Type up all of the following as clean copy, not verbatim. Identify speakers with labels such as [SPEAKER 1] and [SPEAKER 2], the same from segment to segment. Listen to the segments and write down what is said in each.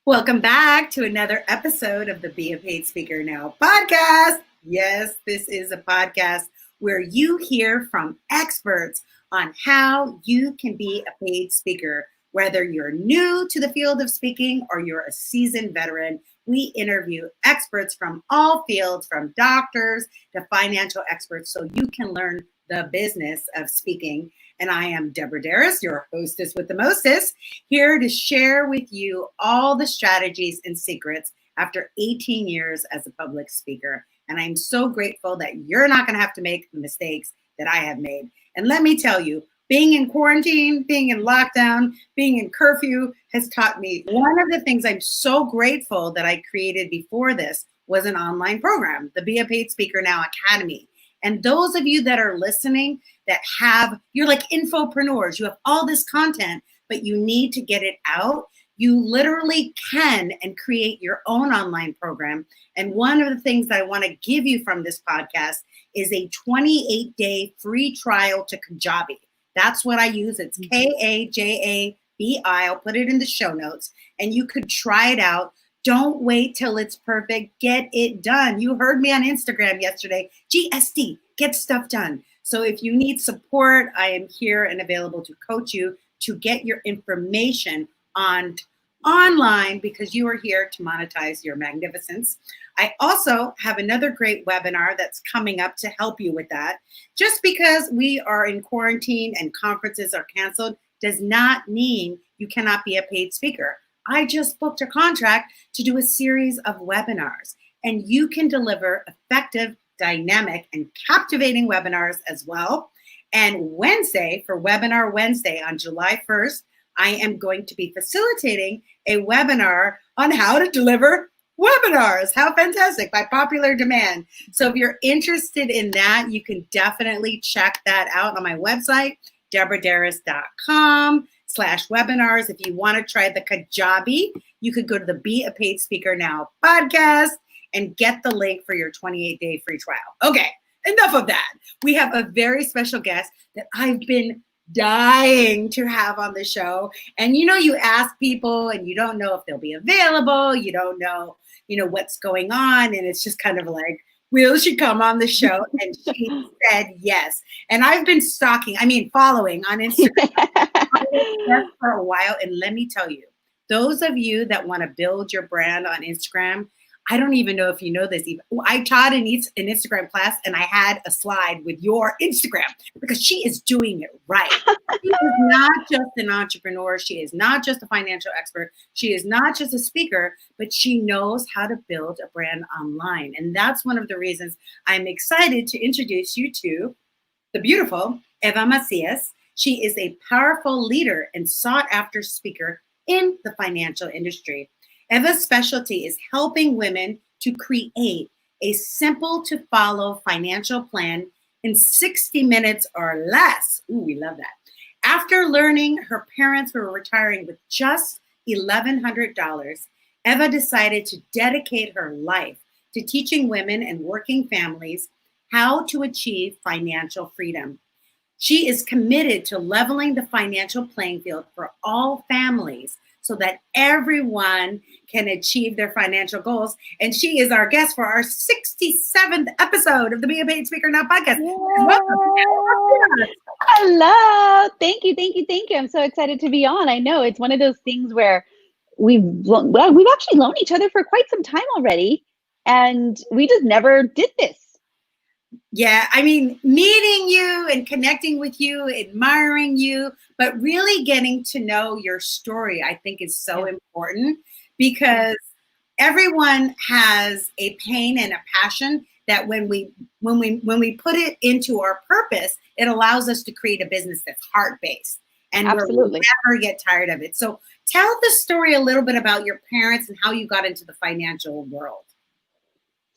[SPEAKER 1] Welcome back to another episode of the Be a Paid Speaker Now podcast. Yes, this is a podcast where you hear from experts on how you can be a paid speaker. Whether you're new to the field of speaking or you're a seasoned veteran, we interview experts from all fields, from doctors to financial experts, so you can learn the business of speaking. And I am Deborah Deras, your hostess with the mostest, here to share with you all the strategies and secrets after 18 years as a public speaker. And I'm so grateful that you're not going to have to make the mistakes that I have made. And let me tell you, being in quarantine, being in lockdown, being in curfew has taught me one of the things I'm so grateful that I created before this was an online program, the Be a Paid Speaker Now Academy. And those of you that are listening that you're like infopreneurs, you have all this content, but you need to get it out. You literally can and create your own online program. And one of the things that I want to give you from this podcast is a 28-day free trial to Kajabi. That's what I use. It's Kajabi. I'll put it in the show notes and you could try it out. Don't wait till it's perfect. Get it done. You heard me on Instagram yesterday. GSD, get stuff done. So if you need support, I am here and available to coach you to get your information online because you are here to monetize your magnificence. I also have another great webinar that's coming up to help you with that. Just because we are in quarantine and conferences are canceled does not mean you cannot be a paid speaker. I just booked a contract to do a series of webinars, and you can deliver effective, dynamic, and captivating webinars as well. And Wednesday, for Webinar Wednesday on July 1st, I am going to be facilitating a webinar on how to deliver webinars. How fantastic, by popular demand. So if you're interested in that, you can definitely check that out on my website, deborahderas.com/webinars. If you want to try the Kajabi, you could go to the Be a Paid Speaker Now podcast and get the link for your 28-day free trial. Okay, enough of that. We have a very special guest that I've been dying to have on the show. And you ask people and you don't know if they'll be available. You don't know, what's going on. And it's just kind of like, will she come on the show? And she said yes. And I've been following on Instagram for a while. And let me tell you, those of you that want to build your brand on Instagram, I don't even know if you know this. I taught an Instagram class and I had a slide with your Instagram because she is doing it right. She is not just an entrepreneur. She is not just a financial expert. She is not just a speaker, but she knows how to build a brand online. And that's one of the reasons I'm excited to introduce you to the beautiful Eva Macias. She is a powerful leader and sought after speaker in the financial industry. Eva's specialty is helping women to create a simple to follow financial plan in 60 minutes or less. Ooh, we love that. After learning her parents were retiring with just $1,100, Eva decided to dedicate her life to teaching women and working families how to achieve financial freedom. She is committed to leveling the financial playing field for all families so that everyone can achieve their financial goals. And she is our guest for our 67th episode of the Be a Paid Speaker Now podcast. Welcome.
[SPEAKER 2] Hello. Thank you. I'm so excited to be on. I know it's one of those things where we've actually known each other for quite some time already, and we just never did this.
[SPEAKER 1] Yeah, meeting you and connecting with you, admiring you, but really getting to know your story, I think is so important because everyone has a pain and a passion that when we put it into our purpose, it allows us to create a business that's heart-based and we'll never get tired of it. So tell the story a little bit about your parents and how you got into the financial world.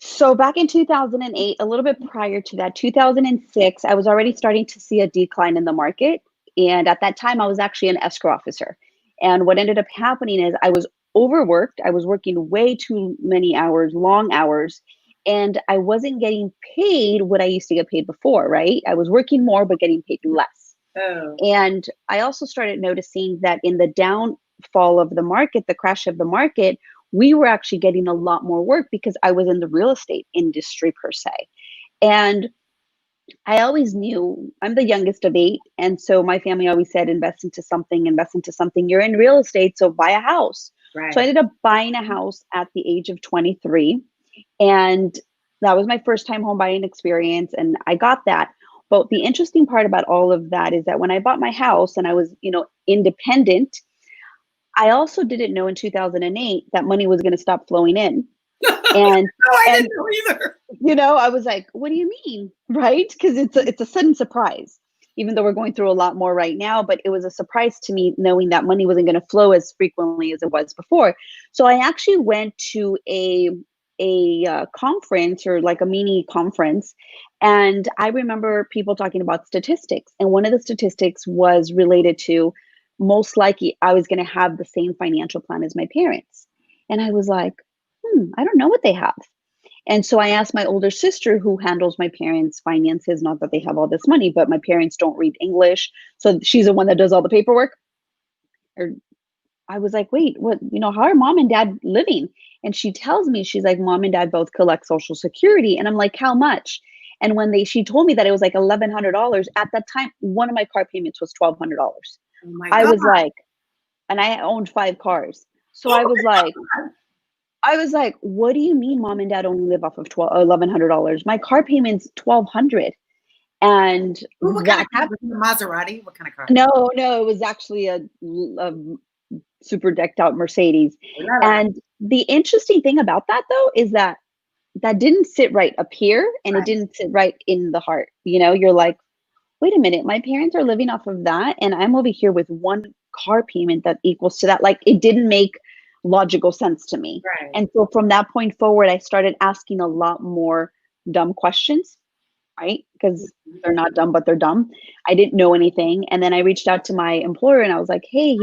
[SPEAKER 2] So back in 2008, a little bit prior to that, 2006, I was already starting to see a decline in the market. And at that time, I was actually an escrow officer. And what ended up happening is I was overworked. I was working way too many hours, long hours, and I wasn't getting paid what I used to get paid before, right? I was working more, but getting paid less.
[SPEAKER 1] Oh.
[SPEAKER 2] And I also started noticing that in the down fall of the market, the crash of the market, we were actually getting a lot more work because I was in the real estate industry per se. And I always knew I'm the youngest of 8. And so my family always said, invest into something, invest into something. You're in real estate, so buy a house. So I
[SPEAKER 1] Right.
[SPEAKER 2] ended up buying a house at the age of 23. And that was my first time home buying experience. And I got that. But the interesting part about all of that is that when I bought my house and I was, independent, I also didn't know in 2008 that money was going to stop flowing in. And
[SPEAKER 1] No, I
[SPEAKER 2] and
[SPEAKER 1] didn't know either.
[SPEAKER 2] I was like, what do you mean? Right? Because it's a sudden surprise, even though we're going through a lot more right now, but it was a surprise to me knowing that money wasn't going to flow as frequently as it was before. So I actually went to a conference, or like a mini conference, and I remember people talking about statistics, and one of the statistics was related to most likely I was going to have the same financial plan as my parents. And I was like, I don't know what they have. And so I asked my older sister, who handles my parents' finances, not that they have all this money, but my parents don't read English. So she's the one that does all the paperwork. Or I was like, wait, what, how are mom and dad living? And she tells me, she's like, mom and dad both collect Social Security. And I'm like, how much? And when she told me that it was like $1,100 at that time, one of my car payments was $1,200.
[SPEAKER 1] Oh my
[SPEAKER 2] I
[SPEAKER 1] God.
[SPEAKER 2] was like, and I owned 5 cars. So I was like, what do you mean mom and dad only live off of $1,100? My car payment's $1,200. And
[SPEAKER 1] Ooh, what kind of
[SPEAKER 2] that
[SPEAKER 1] car?
[SPEAKER 2] happened.
[SPEAKER 1] Was it a Maserati? What kind of car?
[SPEAKER 2] No, it was actually a super decked out Mercedes. And the interesting thing about that though is that that didn't sit right up here and it
[SPEAKER 1] Right.
[SPEAKER 2] didn't sit right in the heart. You're like, wait a minute, my parents are living off of that and I'm over here with one car payment that equals to that. Like, it didn't make logical sense to me.
[SPEAKER 1] Right.
[SPEAKER 2] And so from that point forward, I started asking a lot more dumb questions, right? Because they're not dumb, but they're dumb. I didn't know anything. And then I reached out to my employer and I was like, hey,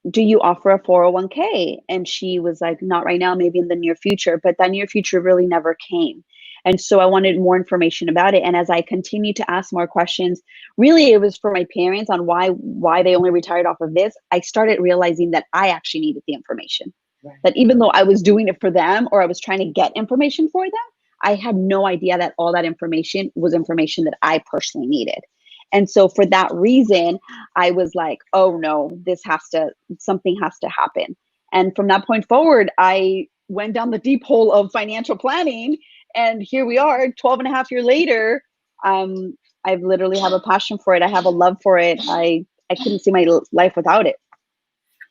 [SPEAKER 2] do you offer a 401k? And she was like, not right now, maybe in the near future. But that near future really never came. And so I wanted more information about it. And as I continued to ask more questions, really it was for my parents on why they only retired off of this. I started realizing that I actually needed the information.
[SPEAKER 1] Right.
[SPEAKER 2] That even though I was doing it for them or I was trying to get information for them, I had no idea that all that information was information that I personally needed. And so for that reason, I was like, oh no, something has to happen. And from that point forward, I went down the deep hole of financial planning. And here we are 12 and a half years later. I literally have a passion for it. I have a love for it. I couldn't see my life without it.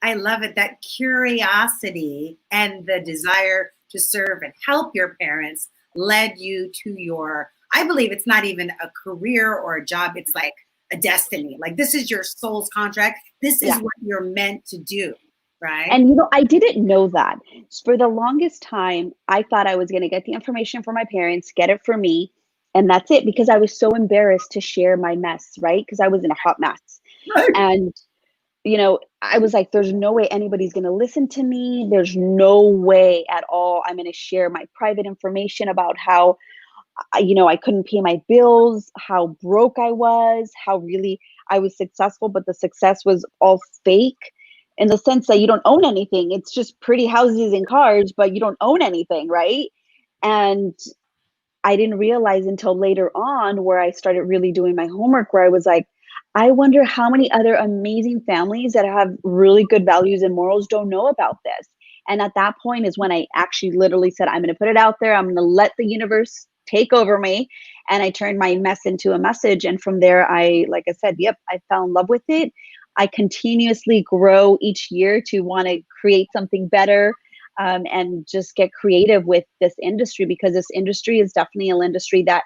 [SPEAKER 1] I love it. That curiosity and the desire to serve and help your parents led you to I believe it's not even a career or a job. It's like a destiny. Like, this is your soul's contract. This is what you're meant to do. Right.
[SPEAKER 2] And I didn't know that. For the longest time, I thought I was going to get the information from my parents, get it for me, and that's it, because I was so embarrassed to share my mess, right? Because I was in a hot mess.
[SPEAKER 1] Right.
[SPEAKER 2] And I was like, there's no way anybody's going to listen to me. There's no way at all I'm going to share my private information about how I couldn't pay my bills, how broke I was, how really I was successful, but the success was all fake, in the sense that you don't own anything. It's just pretty houses and cars, but you don't own anything, right? And I didn't realize until later on, where I started really doing my homework, where I was like, I wonder how many other amazing families that have really good values and morals don't know about this. And at that point is when I actually literally said, I'm going to put it out there. I'm going to let the universe take over me. And I turned my mess into a message. And from there, like I said, yep, I fell in love with it. I continuously grow each year to want to create something better, and just get creative with this industry, because this industry is definitely an industry that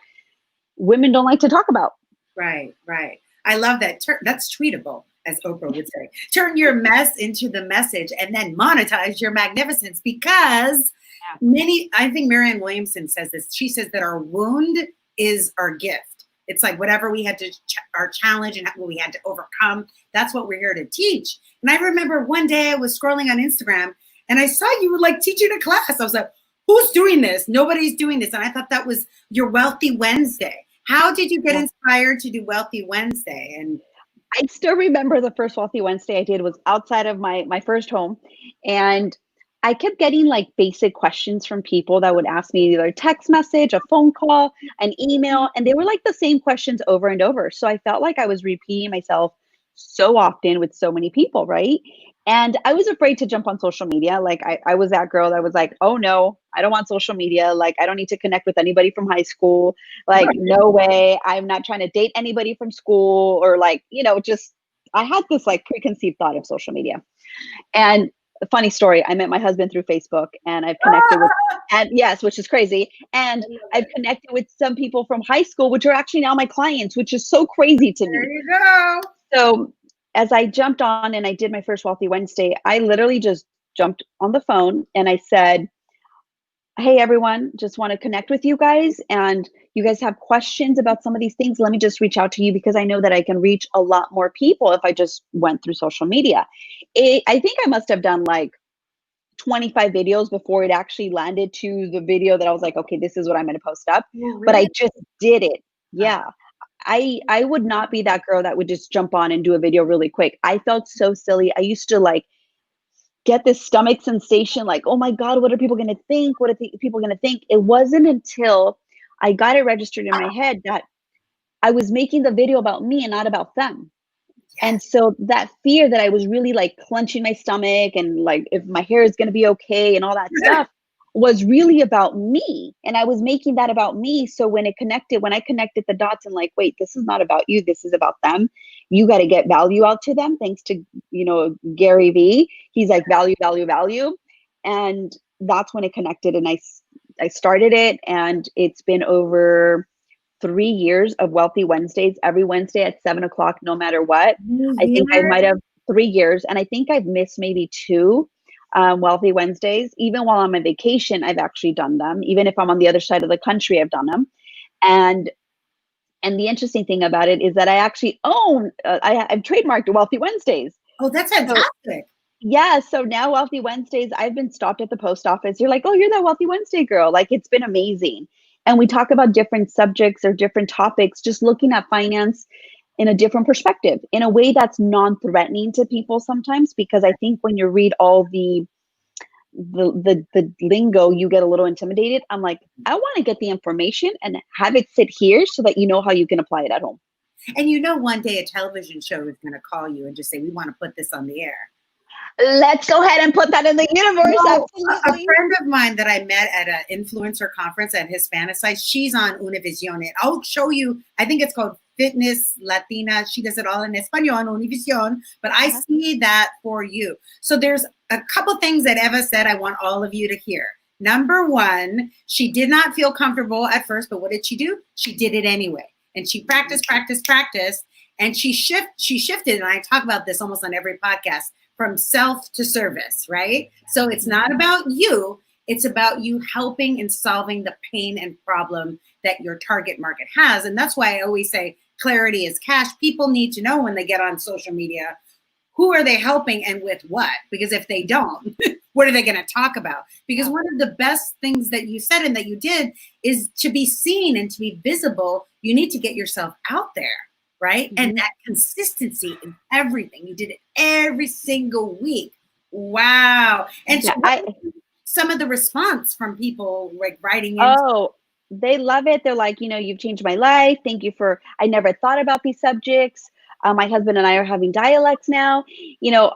[SPEAKER 2] women don't like to talk about.
[SPEAKER 1] Right. Right. I love that. That's tweetable, as Oprah would say. Turn your mess into the message and then monetize your magnificence, because I think Marianne Williamson says this. She says that our wound is our gift. It's like whatever we had to, our challenge and what we had to overcome, that's what we're here to teach. And I remember one day I was scrolling on Instagram and I saw you were like teaching a class. I was like, who's doing this? Nobody's doing this. And I thought that was your Wealthy Wednesday. How did you get inspired to do Wealthy Wednesday? And
[SPEAKER 2] I still remember the first Wealthy Wednesday I did was outside of my first home, and I kept getting like basic questions from people that would ask me either a text message, a phone call, an email, and they were like the same questions over and over. So I felt like I was repeating myself so often with so many people, right? And I was afraid to jump on social media. Like I was that girl that was like, oh no, I don't want social media. Like I don't need to connect with anybody from high school. Like, no way. I'm not trying to date anybody from school or like, just I had this like preconceived thought of social media. And a funny story, I met my husband through Facebook and I've connected with and yes, which is crazy. And I've connected with some people from high school, which are actually now my clients, which is so crazy to
[SPEAKER 1] There
[SPEAKER 2] me.
[SPEAKER 1] you go.
[SPEAKER 2] So as I jumped on and I did my first Wealthy Wednesday, I literally just jumped on the phone and I said, hey everyone, just want to connect with you guys, and you guys have questions about some of these things, let me just reach out to you because I know that I can reach a lot more people if I just went through social media. I think I must have done like 25 videos before it actually landed to the video that I was like, okay, this is what I'm going to post up.
[SPEAKER 1] Well,
[SPEAKER 2] But I
[SPEAKER 1] really?
[SPEAKER 2] just did it. Yeah. I would not be that girl that would just jump on and do a video really quick. I felt so silly. I used to like get this stomach sensation like, oh my God, what are people going to think? What are people going to think? It wasn't until I got it registered in my head that I was making the video about me and not about them. And
[SPEAKER 1] Yes.
[SPEAKER 2] so that fear that I was really like clenching my stomach and like if my hair is going to be okay and all that stuff was really about me. And I was making that about me. So when I connected the dots and like, wait, this is not about you, this is about them. You got to get value out to them. Thanks to, Gary V. He's like value, value, value. And that's when it connected. And I started it and it's been over 3 years of Wealthy Wednesdays, every Wednesday at 7 o'clock, no matter what. I think I
[SPEAKER 1] Here.
[SPEAKER 2] might have 3 years, and I think I've missed maybe two Wealthy Wednesdays. Even while I'm on vacation, I've actually done them. Even if I'm on the other side of the country, I've done them. And and the interesting thing about it is that I actually own, I've trademarked Wealthy Wednesdays.
[SPEAKER 1] Oh, that's
[SPEAKER 2] So
[SPEAKER 1] fantastic.
[SPEAKER 2] yeah, so now Wealthy Wednesdays, I've been stopped at the post office. You're like, oh, you're that Wealthy Wednesday girl. Like, it's been amazing. And we talk about different subjects or different topics, just looking at finance in a different perspective, in a way that's non-threatening to people sometimes, because I think when you read all the lingo, you get a little intimidated. I'm like, I want to get the information and have it sit here so that you know how you can apply it at home.
[SPEAKER 1] And one day a television show is going to call you and just say, we want to put this on the air.
[SPEAKER 2] Let's go ahead and put that in the universe.
[SPEAKER 1] No, a
[SPEAKER 2] Absolutely.
[SPEAKER 1] friend of mine that I met at an influencer conference at Hispanicized, she's on Univision. I'll show you, I think it's called Fitness Latina. She does it all in Espanol on Univision, but I
[SPEAKER 2] Uh-huh.
[SPEAKER 1] see that for you. So there's a couple things that Eva said I want all of you to hear. Number one, she did not feel comfortable at first, but what did she do? She did it anyway. And she practiced, practiced, practiced, and she shifted, and I talk about this almost on every podcast, from self to service, right? So it's not about you, it's about you helping and solving the pain and problem that your target market has. And that's why I always say clarity is cash. People need to know when they get on social media, who are they helping and with what? Because if they don't, what are they going to talk about? Because one of the best things that you said and that you did is to be seen and to be visible, you need to get yourself out there, right?
[SPEAKER 2] Mm-hmm.
[SPEAKER 1] And that consistency in everything. You did it every single week. Wow. And so
[SPEAKER 2] Yeah,
[SPEAKER 1] some of the response from people like writing in.
[SPEAKER 2] oh, they love it. They're like, you've changed my life. Thank you I never thought about these subjects. My husband and I are having dialects now.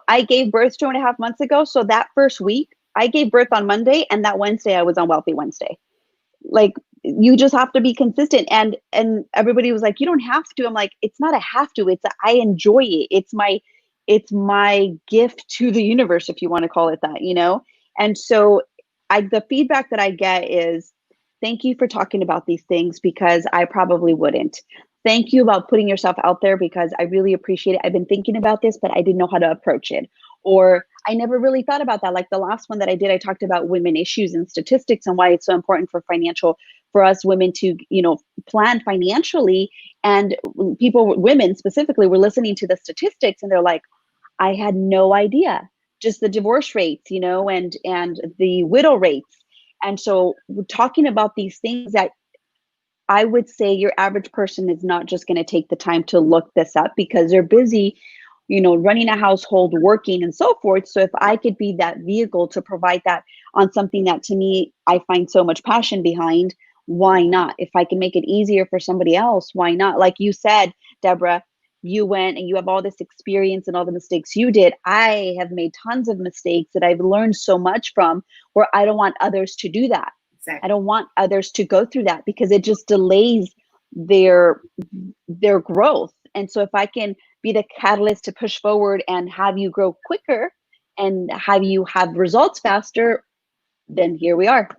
[SPEAKER 2] I gave birth 2.5 months ago. So that first week, I gave birth on Monday, and that Wednesday I was on Wealthy Wednesday. Like, you just have to be consistent. And everybody was like, you don't have to. I'm like, it's not a have to. I enjoy it. It's my gift to the universe, if you want to call it that. And so the feedback that I get is, thank you for talking about these things because I probably wouldn't. Thank you about putting yourself out there because I really appreciate it. I've been thinking about this, but I didn't know how to approach it. Or I never really thought about that. Like the last one that I did, I talked about women issues and statistics and why it's so important for us women to, plan financially. And women specifically, were listening to the statistics and they're like, I had no idea. Just the divorce rates, and the widow rates. And so we're talking about these things that I would say your average person is not just going to take the time to look this up because they're busy, running a household, working, and so forth. So if I could be that vehicle to provide that on something that to me, I find so much passion behind, why not? If I can make it easier for somebody else, why not? Like you said, Deborah, you went and you have all this experience and all the mistakes you did. I have made tons of mistakes that I've learned so much from, where I don't want others to do that. I
[SPEAKER 1] Exactly.
[SPEAKER 2] don't want others to go through that because it just delays their growth. And so if I can be the catalyst to push forward and have you grow quicker and have you have results faster, then here we are.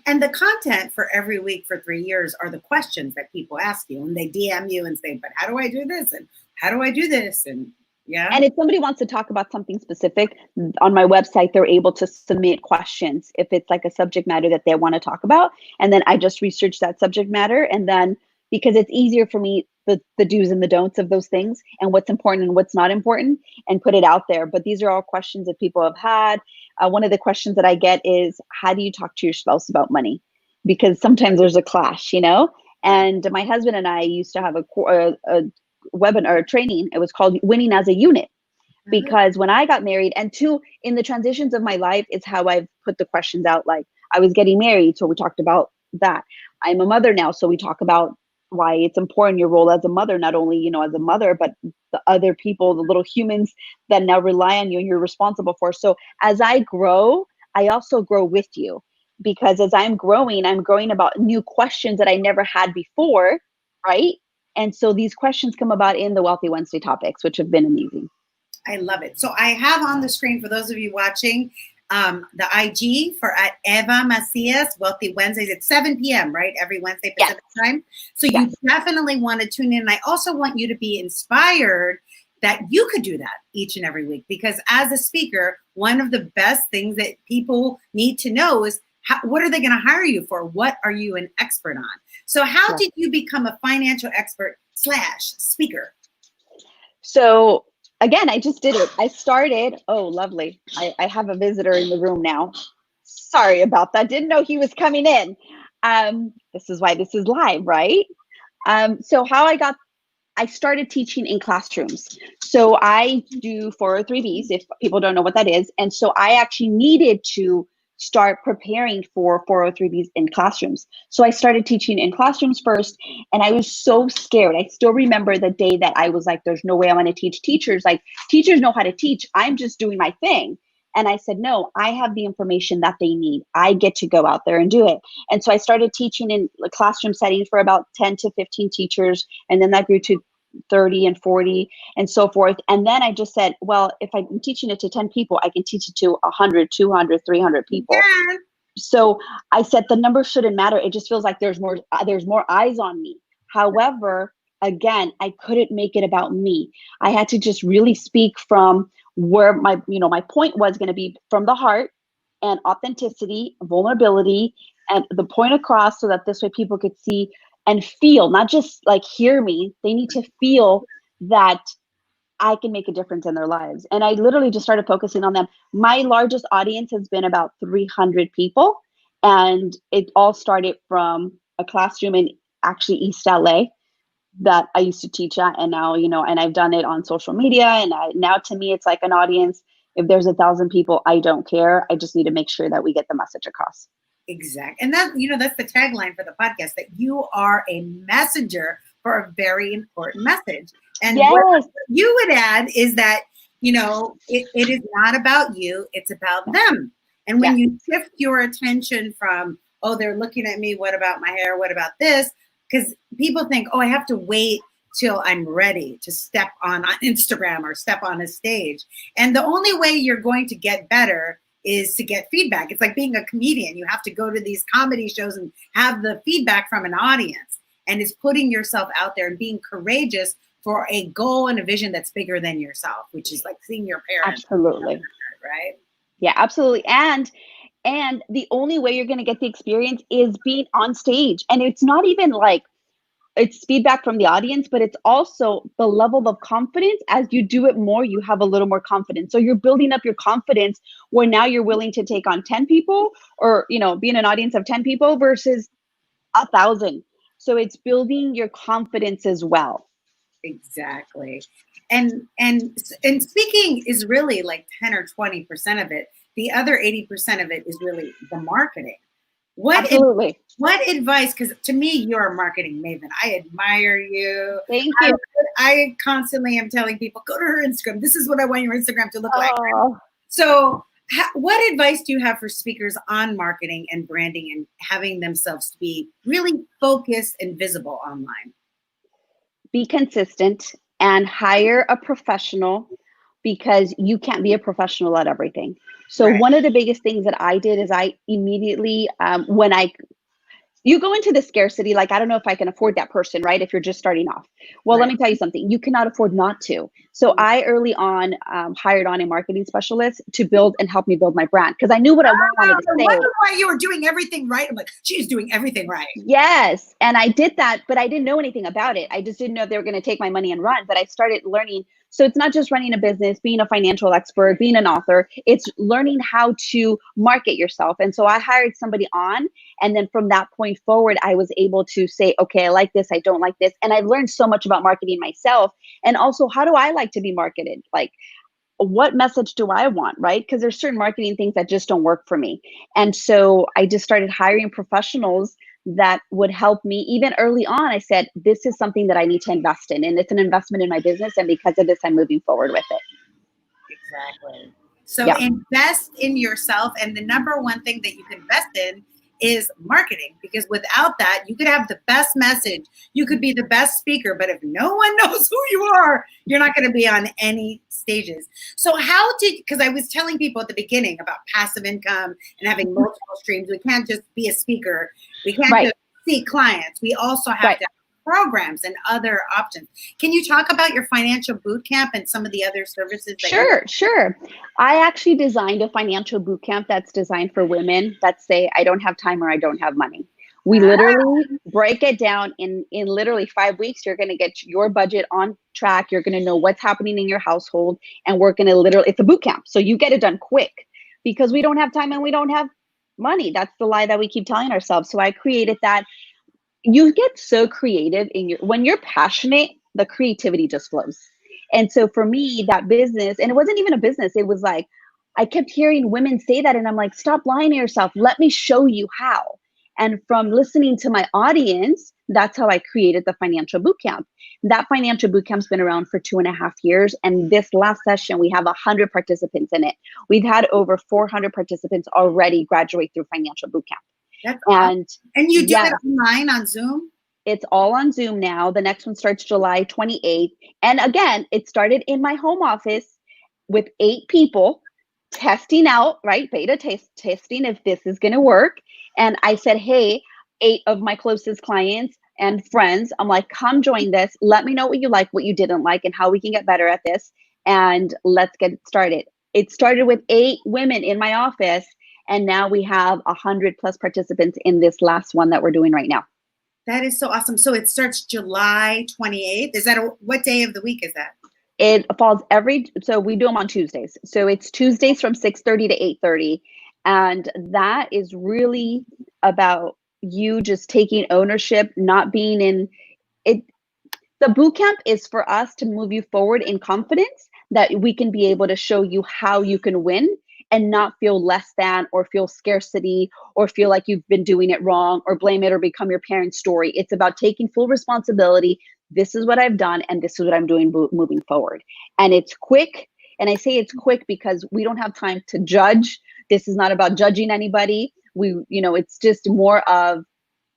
[SPEAKER 1] And the content for every week for 3 years are the questions that people ask you, and they DM you and say, but how do I do this? And how do I do this? And yeah.
[SPEAKER 2] And if somebody wants to talk about something specific on my website, they're able to submit questions if it's like a subject matter that they want to talk about. And then I just research that subject matter. And then because it's easier for me, the do's and the don'ts of those things and what's important and what's not important, and put it out there. But these are all questions that people have had. One of the questions that I get is, how do you talk to your spouse about money? Because sometimes there's a clash, And my husband and I used to have a webinar training. It was called Winning as a Unit,
[SPEAKER 1] Mhm.
[SPEAKER 2] because when I got married, and two, in the transitions of my life, it's how I've put the questions out. Like, I was getting married, so we talked about that. I'm a mother now, so we talk about why it's important, your role as a mother, not only as a mother, but the other people, the little humans that now rely on you and you're responsible for. So as I grow, I also grow with you, because as I'm growing about new questions that I never had before, right? And so these questions come about in the Wealthy Wednesday topics, which have been amazing.
[SPEAKER 1] I love it. So I have on the screen for those of you watching the IG for at Eva Macias, Wealthy Wednesdays at 7 p.m., right? Every Wednesday
[SPEAKER 2] Yes,
[SPEAKER 1] Pacific time. So you
[SPEAKER 2] yes,
[SPEAKER 1] definitely want to tune in. And I also want you to be inspired that you could do that each and every week, because as a speaker, one of the best things that people need to know is what are they going to hire you for? What are you an expert on? So how
[SPEAKER 2] yes.
[SPEAKER 1] did you become a financial expert slash speaker?
[SPEAKER 2] So again, I just did it. I started. Oh, lovely. I have a visitor in the room now. Sorry about that. Didn't know he was coming in. This is why this is live, right? So how I started teaching in classrooms. So I do 403Bs, if people don't know what that is. And so I actually needed to start preparing for 403Bs in classrooms. So I started teaching in classrooms first, and I was so scared. I still remember the day that I was like, there's no way I'm going to teach teachers. Like, teachers know how to teach. I'm just doing my thing. And I said, no, I have the information that they need. I get to go out there and do it. And so I started teaching in the classroom setting for about 10 to 15 teachers. And then that grew to 30 and 40 and so forth. And then I just said, well, if I'm teaching it to 10 people, I can teach it to 100, 200, 300 people.
[SPEAKER 1] Yeah.
[SPEAKER 2] So I said the number shouldn't matter. It just feels like there's more eyes on me. However, again, I couldn't make it about me. I had to just really speak from where my point was going to be, from the heart, and authenticity, vulnerability, and the point across, so that this way people could see and feel, not just like hear me. They need to feel that I can make a difference in their lives. And I literally just started focusing on them. My largest audience has been about 300 people. And it all started from a classroom in actually East LA that I used to teach at. And now, and I've done it on social media. And now to me, it's like an audience. If there's 1,000 people, I don't care. I just need to make sure that we get the message across.
[SPEAKER 1] Exact. And that's the tagline for the podcast, that you are a messenger for a very important message. And what
[SPEAKER 2] Yes.
[SPEAKER 1] you would add is that, it is not about you, it's about them. And when
[SPEAKER 2] Yes.
[SPEAKER 1] you shift your attention from, oh, they're looking at me, what about my hair? What about this? Because people think, oh, I have to wait till I'm ready to step on Instagram or step on a stage. And the only way you're going to get better is to get feedback. It's like being a comedian. You have to go to these comedy shows and have the feedback from an audience. And it's putting yourself out there and being courageous for a goal and a vision that's bigger than yourself, which is like seeing your parents,
[SPEAKER 2] Absolutely.
[SPEAKER 1] right?
[SPEAKER 2] Yeah, absolutely. And the only way you're going to get the experience is being on stage. And it's not even like it's feedback from the audience, but it's also the level of confidence. As you do it more, you have a little more confidence. So you're building up your confidence, where now you're willing to take on 10 people, or, be in an audience of 10 people versus 1,000. So it's building your confidence as well.
[SPEAKER 1] Exactly. And speaking is really like 10 or 20% of it. The other 80% of it is really the marketing. What
[SPEAKER 2] Absolutely.
[SPEAKER 1] what advice, because to me you're a marketing maven. I admire you.
[SPEAKER 2] Thank
[SPEAKER 1] I,
[SPEAKER 2] you.
[SPEAKER 1] I constantly am telling people, go to her Instagram. This is what I want your Instagram to look like.
[SPEAKER 2] Oh,
[SPEAKER 1] So what advice do you have for speakers on marketing and branding and having themselves to be really focused and visible online?
[SPEAKER 2] be consistent and hire a professional, because you can't be a professional at everything. So
[SPEAKER 1] Right.
[SPEAKER 2] one of the biggest things that I did is I immediately, when I you go into the scarcity, like, I don't know if I can afford that person, right? If you're just starting off. Well, let
[SPEAKER 1] Right.
[SPEAKER 2] me tell you something, you cannot afford not to. So I early on hired on a marketing specialist to build and help me build my brand, because I knew what I wanted to
[SPEAKER 1] I
[SPEAKER 2] say.
[SPEAKER 1] wonder why you were doing everything right. I'm like, she's doing everything right.
[SPEAKER 2] Yes. And I did that, but I didn't know anything about it. I just didn't know if they were going to take my money and run. But I started learning. So it's not just running a business, being a financial expert, being an author, it's learning how to market yourself. And so I hired somebody on. And then from that point forward, I was able to say, okay, I like this, I don't like this. And I've learned so much about marketing myself. And also, how do I like to be marketed? Like, what message do I want, right? Because there's certain marketing things that just don't work for me. And so I just started hiring professionals that would help me. Even early on, I said, this is something that I need to invest in, and it's an investment in my business. And because of this, I'm moving forward with it.
[SPEAKER 1] Exactly. So
[SPEAKER 2] Yeah.
[SPEAKER 1] invest in yourself. And the number one thing that you can invest in is marketing, because without that, you could have the best message. You could be the best speaker, but if no one knows who you are, you're not going to be on any stages. So because I was telling people at the beginning about passive income and having multiple streams, we can't just be a speaker. We can't
[SPEAKER 2] Right.
[SPEAKER 1] just see clients. We also have
[SPEAKER 2] Right.
[SPEAKER 1] to have programs and other options. Can you talk about your financial boot camp and some of the other services that you?
[SPEAKER 2] Sure. I actually designed a financial boot camp that's designed for women that say, I don't have time or I don't have money. We literally break it down in literally 5 weeks. You're going to get your budget on track. You're going to know what's happening in your household. And we're going to literally, it's a boot camp. So you get it done quick, because we don't have time and we don't have money. That's the lie that we keep telling ourselves. So I created that. You get so creative when you're passionate, the creativity just flows. And so for me, that business, and it wasn't even a business, it was like, I kept hearing women say that, and I'm like, stop lying to yourself, let me show you how. And from listening to my audience, that's how I created the financial bootcamp. That financial bootcamp's been around for 2.5 years, and this last session we have 100 participants in it. We've had over 400 participants already graduate through financial bootcamp.
[SPEAKER 1] That's awesome.
[SPEAKER 2] And
[SPEAKER 1] And you do
[SPEAKER 2] yes,
[SPEAKER 1] it online on Zoom?
[SPEAKER 2] it's all on Zoom now. The next one starts July 28th. And again, it started in my home office with 8 people testing out, right? Beta testing if this is going to work. And I said, hey, 8 of my closest clients and friends, I'm like, come join this. Let me know what you like, what you didn't like, and how we can get better at this. And let's get it started. It started with 8 women in my office. And now we have 100 plus participants in this last one that we're doing right now.
[SPEAKER 1] That is so awesome. So it starts July 28th. Is that what day of the week is that?
[SPEAKER 2] It falls so we do them on Tuesdays. So it's Tuesdays from 6:30 to 8:30. And that is really about you just taking ownership, not being in it. The boot camp is for us to move you forward in confidence, that we can be able to show you how you can win and not feel less than, or feel scarcity, or feel like you've been doing it wrong, or blame it or become your parents' story. It's about taking full responsibility. This is what I've done, and this is what I'm doing moving forward. And it's quick. And I say it's quick because we don't have time to judge. This is not about judging anybody. It's just more of,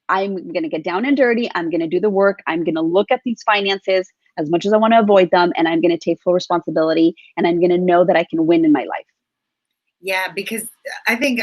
[SPEAKER 2] I'm going to get down and dirty. I'm going to do the work. I'm going to look at these finances as much as I want to avoid them. And I'm going to take full responsibility. And I'm going to know that I can win in my life.
[SPEAKER 1] Yeah, because I think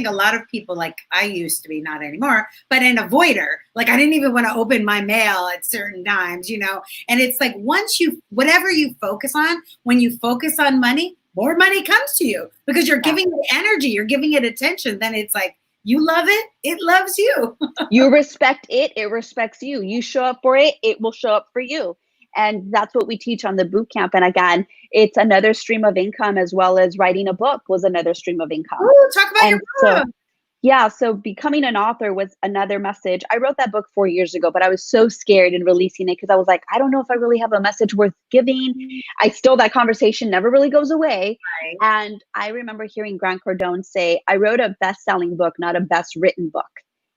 [SPEAKER 1] a lot of people, like I used to be, not anymore, but an avoider. Like I didn't even want to open my mail at certain times, And it's like whatever you focus on, when you focus on money, more money comes to you because you're giving it energy, you're giving it attention. Then it's like, you love it, it loves you.
[SPEAKER 2] You respect it, it respects you. You show up for it, it will show up for you. And that's what we teach on the boot camp. And again, it's another stream of income, as well as writing a book was another stream of income.
[SPEAKER 1] Ooh, talk about your
[SPEAKER 2] And so
[SPEAKER 1] book.
[SPEAKER 2] Yeah, so becoming an author was another message. I wrote that book 4 years ago, but I was so scared in releasing it because I was like, I don't know if I really have a message worth giving. I still, that conversation never really goes away.
[SPEAKER 1] Right.
[SPEAKER 2] And I remember hearing Grant Cardone say, I wrote a best-selling book, not a best written book.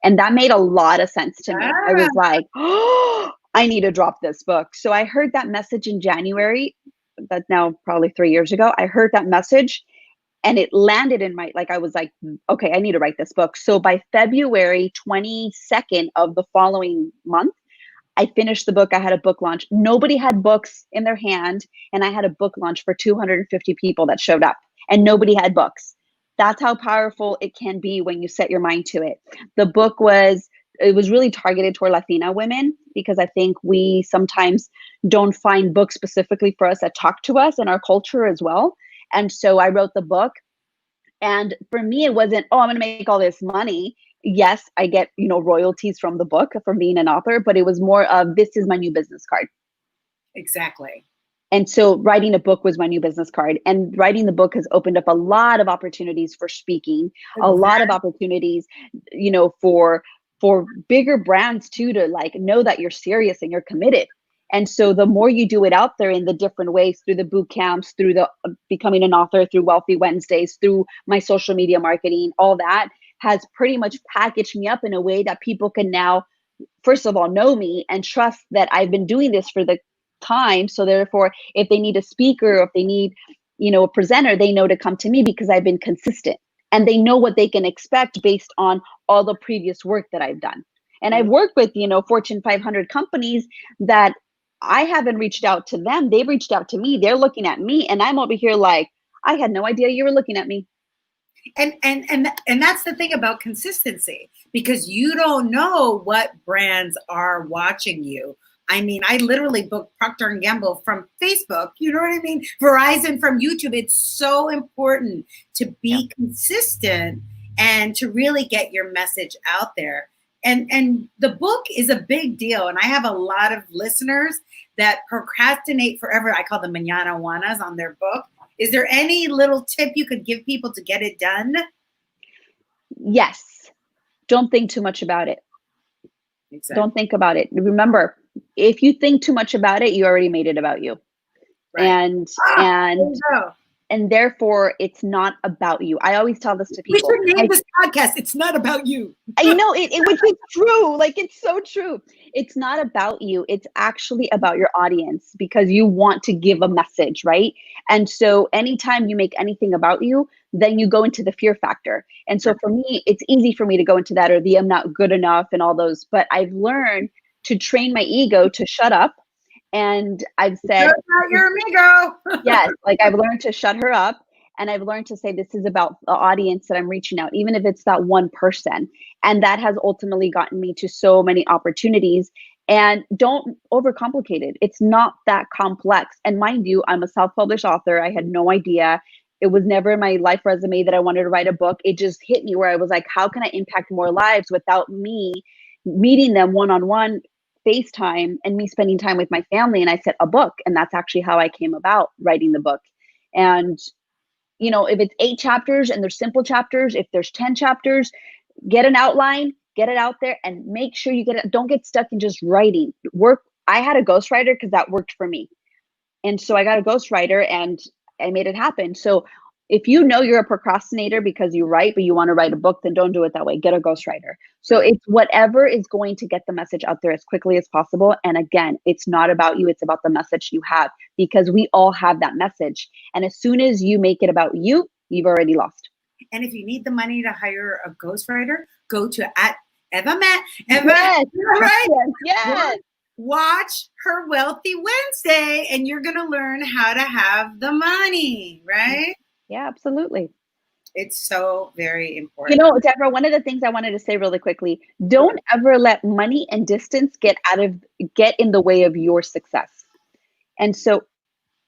[SPEAKER 2] And that made a lot of sense to me. I
[SPEAKER 1] Ah,
[SPEAKER 2] was like, oh, I need to drop this book. So I heard that message in January. That's now probably 3 years ago. I heard that message and it landed in my, like, I was like, okay, I need to write this book. So by February 22nd of the following month, I finished the book. I had a book launch. Nobody had books in their hand, and I had a book launch for 250 people that showed up, and nobody had books. That's how powerful it can be when you set your mind to it. The book was, it was really targeted toward Latina women because I think we sometimes don't find books specifically for us that talk to us and our culture as well. And so I wrote the book. And for me, it wasn't, oh, I'm going to make all this money. Yes, I get, royalties from the book from being an author, but it was more of, this is my new business card.
[SPEAKER 1] exactly.
[SPEAKER 2] And so writing a book was my new business card. And writing the book has opened up a lot of opportunities for speaking, a lot of
[SPEAKER 1] Exactly.
[SPEAKER 2] opportunities, for bigger brands too, to like know that you're serious and you're committed. And so the more you do it out there in the different ways, through the boot camps, through the becoming an author, through Wealthy Wednesdays, through my social media marketing, all that has pretty much packaged me up in a way that people can now, first of all, know me and trust that I've been doing this for the time. So therefore, if they need a speaker, or if they need, a presenter, they know to come to me because I've been consistent, and they know what they can expect based on all the previous work that I've done. And I've worked with, Fortune 500 companies that I haven't reached out to them. They've reached out to me. They're looking at me, and I'm over here like, I had no idea you were looking at me.
[SPEAKER 1] And that's the thing about consistency, because you don't know what brands are watching you. I mean, I literally booked Procter and Gamble from Facebook. You know what I mean? Verizon from YouTube. It's so important to
[SPEAKER 2] Yeah.
[SPEAKER 1] be consistent and to really get your message out there. And the book is a big deal. And I have a lot of listeners that procrastinate forever. I call them mañana juanas on their book. Is there any little tip you could give people to get it done?
[SPEAKER 2] Yes. Don't think too much about it.
[SPEAKER 1] Exactly.
[SPEAKER 2] Don't think about it. Remember, if you think too much about it, you already made it about you.
[SPEAKER 1] Right.
[SPEAKER 2] And
[SPEAKER 1] There you go.
[SPEAKER 2] and therefore it's not about you. I always tell this to
[SPEAKER 1] We
[SPEAKER 2] people.
[SPEAKER 1] should name this podcast "It's Not About You."
[SPEAKER 2] I know it, which is true. Like, it's so true. It's not about you. It's actually about your audience, because you want to give a message, right? And so anytime you make anything about you, then you go into the fear factor. And so for me, it's easy for me to go into that, or the I'm not good enough and all those. But I've learned to train my ego to shut up. And I've said,
[SPEAKER 1] You're amigo.
[SPEAKER 2] yes, like, I've learned to shut her up, and I've learned to say, this is about the audience that I'm reaching out, even if it's that one person. And that has ultimately gotten me to so many opportunities. And don't overcomplicate it. It's not that complex. And mind you, I'm a self-published author. I had no idea. It was never in my life resume that I wanted to write a book. It just hit me where I was like, how can I impact more lives without me meeting them one-on-one, FaceTime, and me spending time with my family? And I said, a book. And that's actually how I came about writing the book. And, if it's 8 chapters and there's simple chapters, if there's 10 chapters, get an outline, get it out there, and make sure you don't get stuck in just writing. I had a ghostwriter because that worked for me. And so I got a ghostwriter and I made it happen. So if you know you're a procrastinator because you write, but you want to write a book, then don't do it that way. Get a ghostwriter. So it's whatever is going to get the message out there as quickly as possible. And again, it's not about you. It's about the message you have, because we all have that message. And as soon as you make it about you, you've already lost.
[SPEAKER 1] And if you need the money to hire a ghostwriter, go to @Eva.
[SPEAKER 2] Yes.
[SPEAKER 1] Right?
[SPEAKER 2] Yes.
[SPEAKER 1] Watch her Wealthy Wednesday, and you're going to learn how to have the money, right?
[SPEAKER 2] Yeah, absolutely.
[SPEAKER 1] It's so very important.
[SPEAKER 2] Deborah, one of the things I wanted to say really quickly, don't ever let money and distance get in the way of your success. And so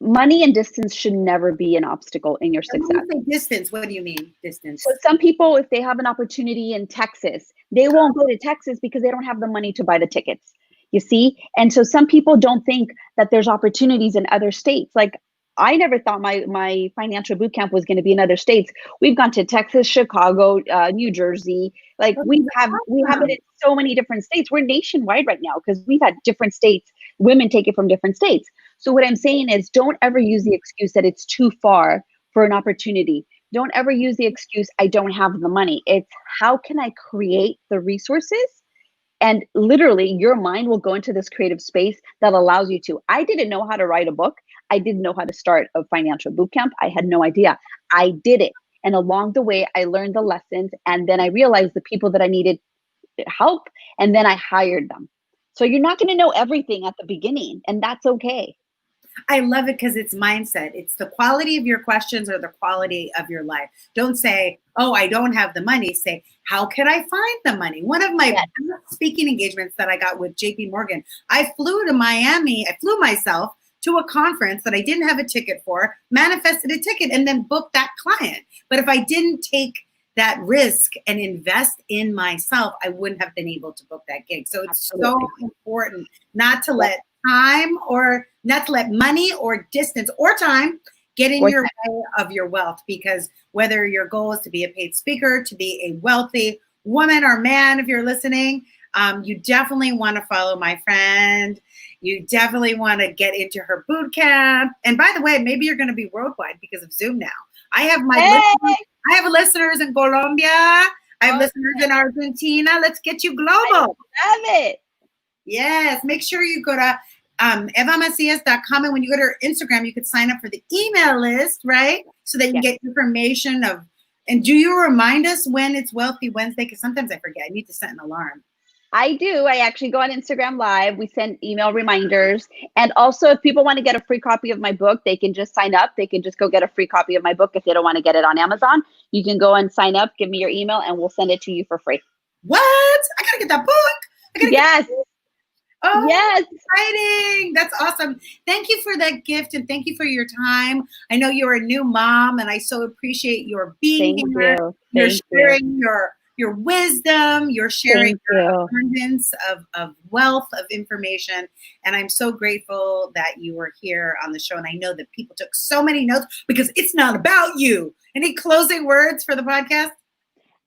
[SPEAKER 2] money and distance should never be an obstacle in your success.
[SPEAKER 1] When you say distance, what do you mean distance?
[SPEAKER 2] So some people, if they have an opportunity in Texas, they won't go to Texas because they don't have the money to buy the tickets. You see? And so some people don't think that there's opportunities in other states. Like, I never thought my financial boot camp was going to be in other states. We've gone to Texas, Chicago, New Jersey. Like
[SPEAKER 1] That's
[SPEAKER 2] we have it
[SPEAKER 1] awesome.
[SPEAKER 2] in so many different states. We're nationwide right now because we've had different states. Women take it from different states. So what I'm saying is, don't ever use the excuse that it's too far for an opportunity. Don't ever use the excuse I don't have the money. It's how can I create the resources, and literally your mind will go into this creative space that allows you to. I didn't know how to write a book. I didn't know how to start a financial boot camp. I had no idea. I did it. And along the way, I learned the lessons. And then I realized the people that I needed help. And then I hired them. So you're not going to know everything at the beginning. And that's okay.
[SPEAKER 1] I love it because it's mindset. It's the quality of your questions or the quality of your life. Don't say, oh, I don't have the money. Say, how can I find the money? One of my speaking engagements that I got with JP Morgan, I flew to Miami. I flew myself to a conference that I didn't have a ticket for, manifested a ticket, and then booked that client. But if I didn't take that risk and invest in myself, I wouldn't have been able to book that gig. So it's so important not to let time or not to let money or distance or time get in your way of your wealth, because whether your goal is to be a paid speaker, to be a wealthy woman or man, if you're listening, you definitely want to follow my friend. You definitely want to get into her boot camp. And by the way, maybe you're going to be worldwide because of Zoom now. I have I have listeners in Colombia. I have listeners in Argentina. Let's get you global.
[SPEAKER 2] I love it.
[SPEAKER 1] Yes. Make sure you go to evamacias.com. And when you go to her Instagram, you could sign up for the email list, right? So that you can get information of, and do you remind us when it's Wealthy Wednesday? Because sometimes I forget. I need to set an alarm.
[SPEAKER 2] I do. I actually go on Instagram Live. We send email reminders. And also, if people want to get a free copy of my book, they can just sign up. They can just go get a free copy of my book if they don't want to get it on Amazon. You can go and sign up, give me your email, and we'll send it to you for free.
[SPEAKER 1] What? I got to get that book.
[SPEAKER 2] Yes.
[SPEAKER 1] Oh,
[SPEAKER 2] yes.
[SPEAKER 1] Exciting. That's awesome. Thank you for that gift, and thank you for your time. I know you're a new mom, and I so appreciate your being here. You're sharing your wisdom. You're sharing your abundance of wealth of information. And I'm so grateful that you were here on the show. And I know that people took so many notes because it's not about you. Any closing words for the podcast?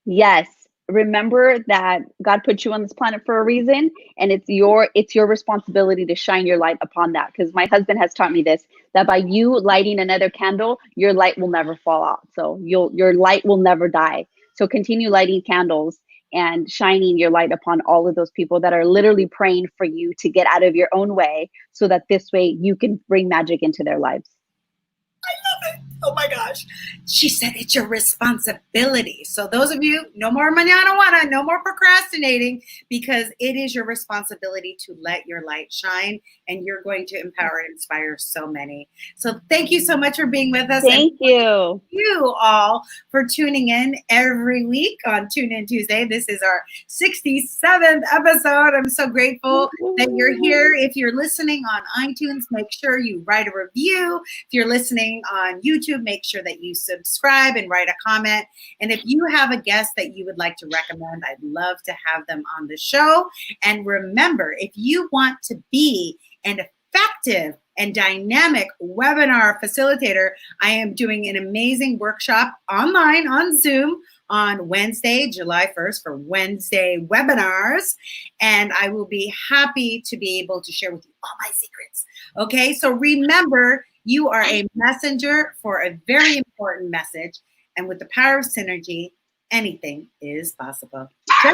[SPEAKER 2] Yes. Remember that God put you on this planet for a reason, and it's your responsibility to shine your light upon that. Because my husband has taught me this, that by you lighting another candle, your light will never fall out. So your light will never die. So continue lighting candles and shining your light upon all of those people that are literally praying for you to get out of your own way, so that this way you can bring magic into their lives.
[SPEAKER 1] I love it. Oh my gosh. She said it's your responsibility. So those of you, no more mañana wanna, no more procrastinating, because it is your responsibility to let your light shine, and you're going to empower and inspire so many. So thank you so much for being with us.
[SPEAKER 2] Thank you.
[SPEAKER 1] You all for tuning in every week on Tune In Tuesday. This is our 67th episode. I'm so grateful that you're here. If you're listening on iTunes, make sure you write a review. If you're listening on YouTube, make sure that you subscribe and write a comment. And if you have a guest that you would like to recommend, I'd love to have them on the show. And remember, if you want to be an effective and dynamic webinar facilitator, I am doing an amazing workshop online on Zoom on Wednesday, July 1st for Wednesday webinars. And I will be happy to be able to share with you all my secrets. Okay, so remember, you are a messenger for a very important message. And with the power of synergy, anything is possible. Ciao.